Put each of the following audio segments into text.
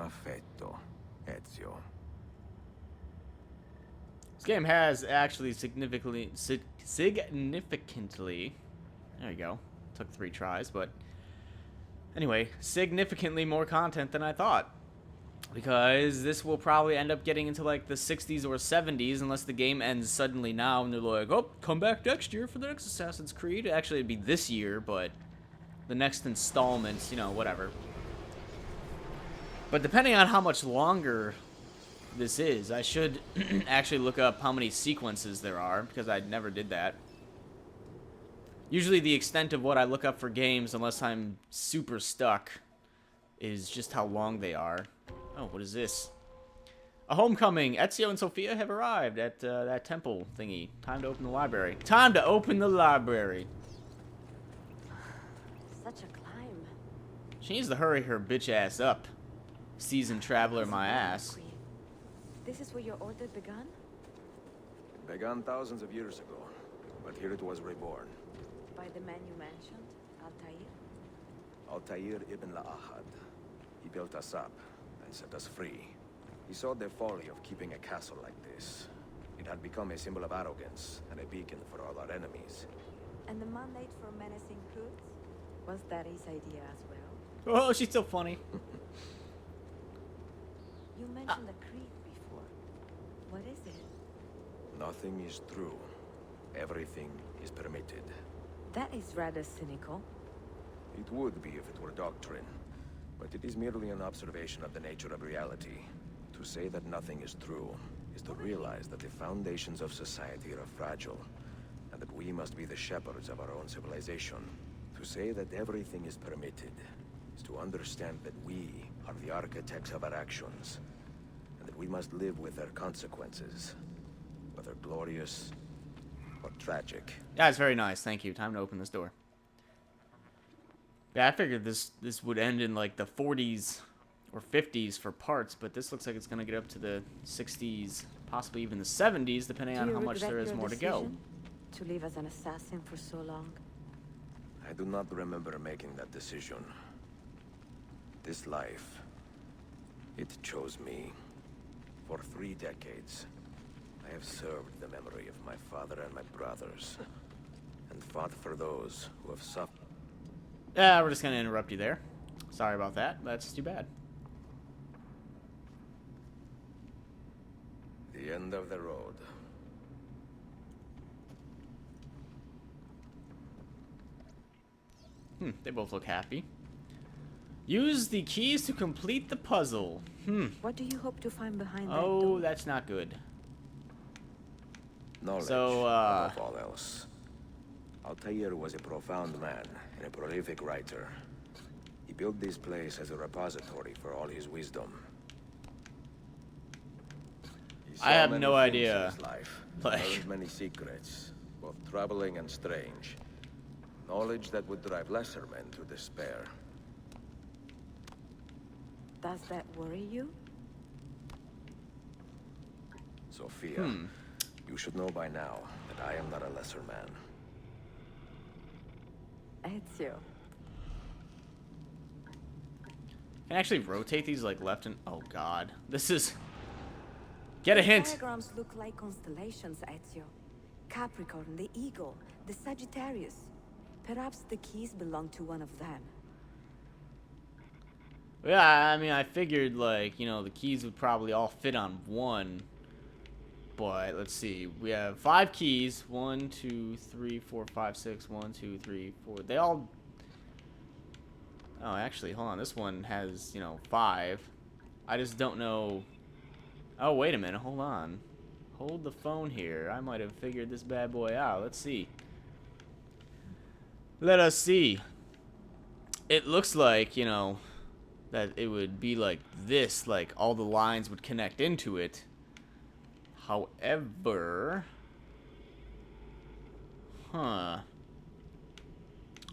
affetto, Ezio. This game has actually significantly, there you go. Took 3 tries, but anyway, significantly more content than I thought. Because this will probably end up getting into like the 60s or 70s unless the game ends suddenly now and they're like, oh, come back next year for the next Assassin's Creed. Actually, it'd be this year, but the next installments, you know, whatever. But depending on how much longer this is, I should actually look up how many sequences there are, because I never did that. Usually the extent of what I look up for games, unless I'm super stuck, is just how long they are. Oh, what is this? A homecoming! Ezio and Sophia have arrived at that temple thingy. Time to open the library. Time to open the library! Such a climb. She needs to hurry her bitch ass up. Seasoned traveler my ass. This is where your order began? It began thousands of years ago, but here it was reborn. By the man you mentioned, Altaïr? Altaïr Ibn-La'Ahad. He built us up and set us free. He saw the folly of keeping a castle like this. It had become a symbol of arrogance and a beacon for all our enemies. And the mandate for menacing hoods? Was that his idea as well? Oh, she's so funny. You mentioned the creed before. What is it? Nothing is true. Everything is permitted. That is rather cynical. It would be if it were doctrine, but it is merely an observation of the nature of reality. To say that nothing is true is to realize that the foundations of society are fragile, and that we must be the shepherds of our own civilization. To say that everything is permitted is to understand that we are the architects of our actions, and that we must live with their consequences, whether glorious or tragic. Yeah, it's very nice. Thank you. Time to open this door. Yeah, I figured this would end in like the 40s or 50s for parts, but this looks like it's going to get up to the 60s, possibly even the 70s, depending on how much there is more to go. To live as an assassin for so long? I do not remember making that decision. This life, it chose me. For 3 decades, I have served the memory of my father and my brothers, and fought for those who have suffered. Yeah, we're just going to interrupt you there. Sorry about that. That's too bad. The end of the road. They both look happy. Use the keys to complete the puzzle. What do you hope to find behind that Oh, door? that's not good. Knowledge, So, above all else. Altaïr was a profound man and a prolific writer. He built this place as a repository for all his wisdom. He saw I have many no things idea, in his life, like- learned many secrets, both troubling and strange. Knowledge that would drive lesser men to despair. Does that worry you? Sophia, you should know by now that I am not a lesser man. Ezio. Can I actually rotate these like left and... Oh, God. This is... Get a hint. Diagrams look like constellations, Ezio. Capricorn, the Eagle, the Sagittarius. Perhaps the keys belong to one of them. Yeah, I mean, I figured, like, you know, the keys would probably all fit on one. But, let's see. We have 5 keys. 1, 2, 3, 4, 5, 6. 1, 2, 3, 4. They all... Oh, actually, hold on. This one has, you know, 5. I just don't know... Oh, wait a minute. Hold on. Hold the phone here. I might have figured this bad boy out. Let's see. Let us see. It looks like, you know, that it would be like this. Like, all the lines would connect into it. However... Huh.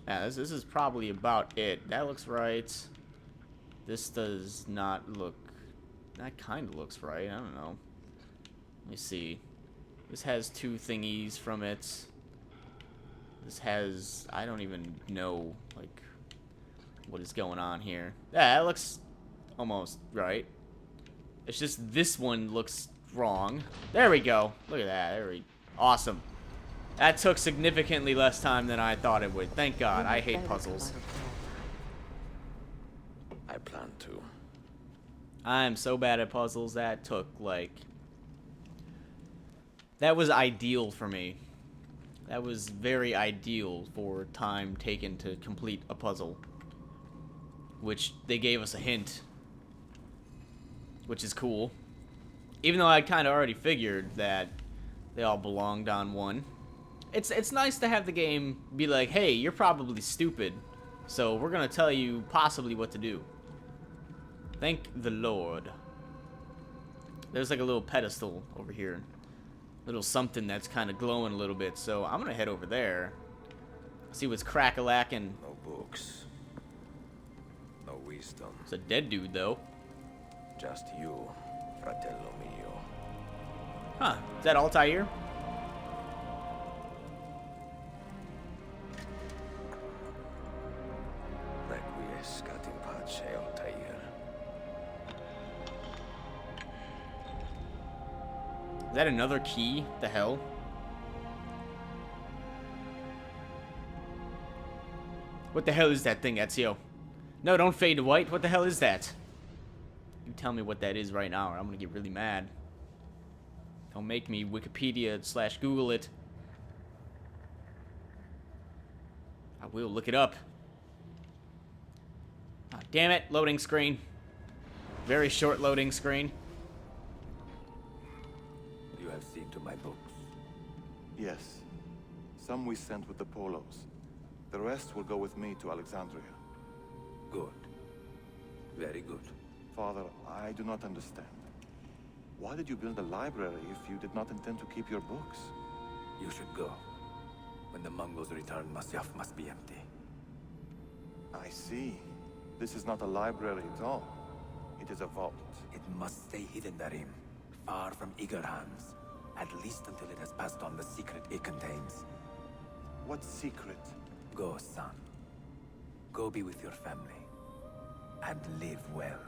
Yeah, this is probably about it. That looks right. This does not look... That kind of looks right. I don't know. Let me see. This has 2 thingies from it. This has... I don't even know, like, what is going on here. Yeah, that looks almost right. It's just this one looks wrong. There we go. Look at that. Awesome. That took significantly less time than I thought it would. Thank God. I hate puzzles. I plan to. I am so bad at puzzles. That took, like... That was ideal for me. That was very ideal for time taken to complete a puzzle. Which they gave us a hint. Which is cool. Even though I kind of already figured that they all belonged on one. It's nice to have the game be like, hey, you're probably stupid. So we're going to tell you possibly what to do. Thank the Lord. There's like a little pedestal over here. Little something that's kind of glowing a little bit. So I'm going to head over there. See what's crack-a-lacking. No books. No wisdom. It's a dead dude, though. Just you, fratello mio. Huh. Is that Altaïr? Requiescat in pace, Altaïr. Is that another key? What the hell? What the hell is that thing, Ezio? No, don't fade to white. What the hell is that? You tell me what that is right now, or I'm gonna get really mad. Don't make me Wikipedia/Google it. I will look it up. Oh, damn it, loading screen. Very short loading screen. You have seen to my books. Yes. Some we sent with the Polos. The rest will go with me to Alexandria. Good. Very good. Father, I do not understand. Why did you build a library if you did not intend to keep your books? You should go. When the Mongols return, Masyaf must be empty. I see. This is not a library at all. It is a vault. It must stay hidden, Darim. Far from eager hands. At least until it has passed on the secret it contains. What secret? Go, son. Go be with your family. And live well.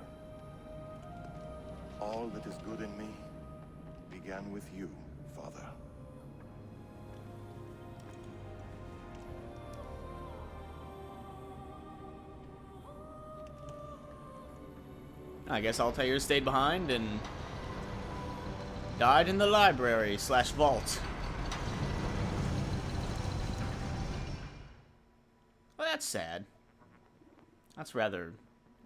All that is good in me began with you, Father. I guess Altaïr stayed behind and died in the library/vault. Well, that's sad. That's rather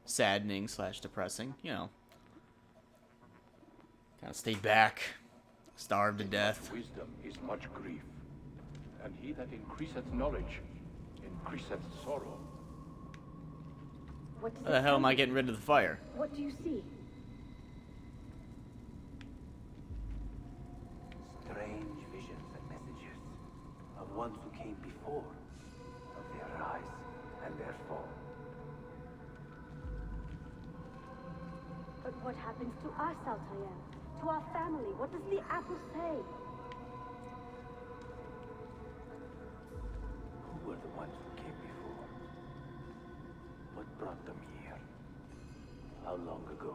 saddening/depressing, you know. Kind of stayed back, starved to death. Wisdom is much grief, and he that increaseth knowledge increaseth sorrow. What does How the it hell am tell I you? getting rid of the fire? What do you see? Strange visions and messages of ones who came before, of their rise and their fall. But what happens to us, Altaïr? To our family? What does the apple say? Who were the ones who came before? What brought them here? How long ago?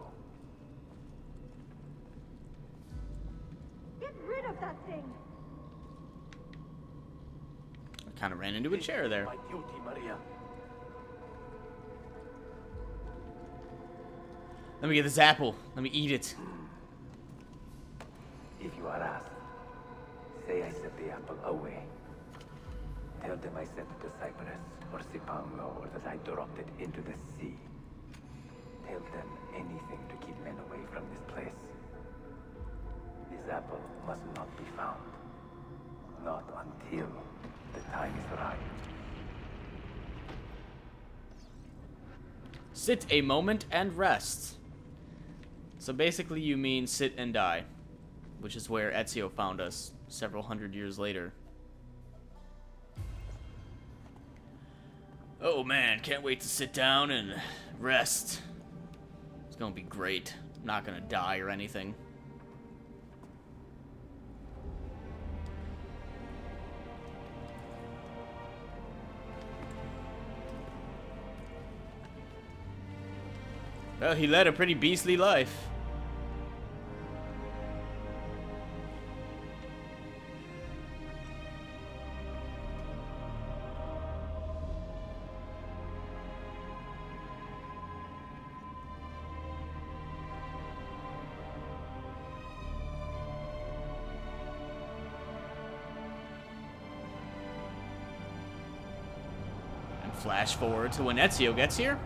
Get rid of that thing! I kind of ran into a chair there. My duty, Maria. Let me get this apple. Let me eat it. If you are asked, say I set the apple away. Tell them I sent it to Cyprus or Cipango, or that I dropped it into the sea. Tell them anything to keep men away from this place. This apple must not be found. Not until the time is right. Sit a moment and rest. So basically you mean sit and die, which is where Ezio found us several hundred years later. Oh man, can't wait to sit down and rest. It's gonna be great. I'm not gonna die or anything. Well, he led a pretty beastly life. Flash forward to when Ezio gets here.